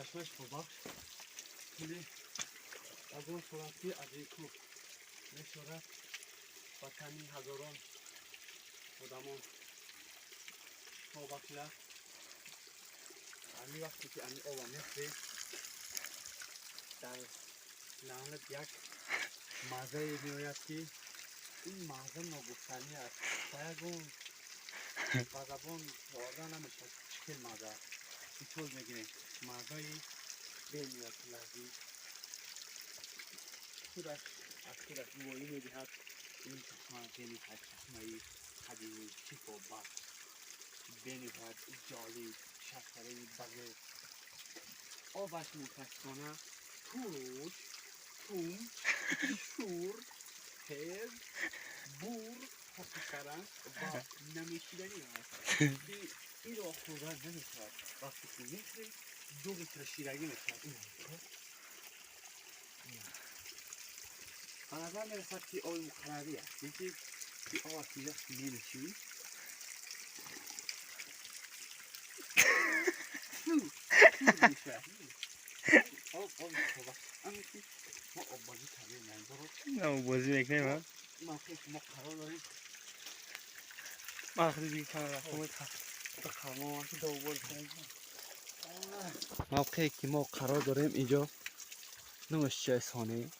چشمش خوبخش کلی از اون صورتی از این کوه میشورد و کمی هزاران آدمان خوبخشه امی وقتی که امی آبا میخوری در لحنت یک مزه میآید که این مزه ناگفتنی است شاید اون با زبان آورده نمیشه چکل مزه اینطور میگیریم مزه بمیاد لحظی خودش از خودش گواهی میدهد این چشمه بمیخواهد چشمه قدیمی شفا بخش بمیخواهد جالب شکره بغیر آبش متاسفانه توش توم شور هز بور خاکسترن و نمیشیدنی است این را خوردن نمیشود وقتی که میخوری دو لیتر شیرگی میشود به نظر میرسد که آب مقرری است یکی که آب که نمیشوی آب خوبه اما که ما آب بازی کردیم نمیدارد نه بازی میکنیم ها موقعی که ما قرار داریم ما خیلی کار خود بخواه که دوبار کنیم موقعی که ما قرار داریم اینجا نمش چه سانه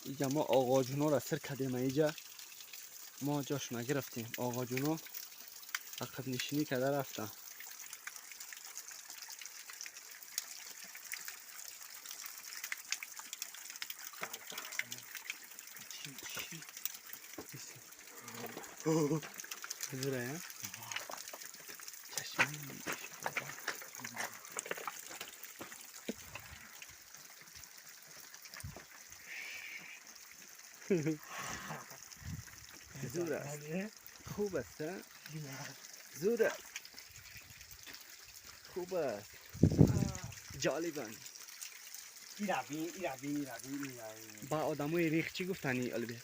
اینجا ما آقا جونا را سر کردیم اینجا ما جاش نگرفتیم آقا جونا عقب نشینی کرده رفتن بزرگه ها چشمه زور است خوب است ها؟ زور است خوب است جالبن ایرابی با آدمای ریخ چی گفتنی البته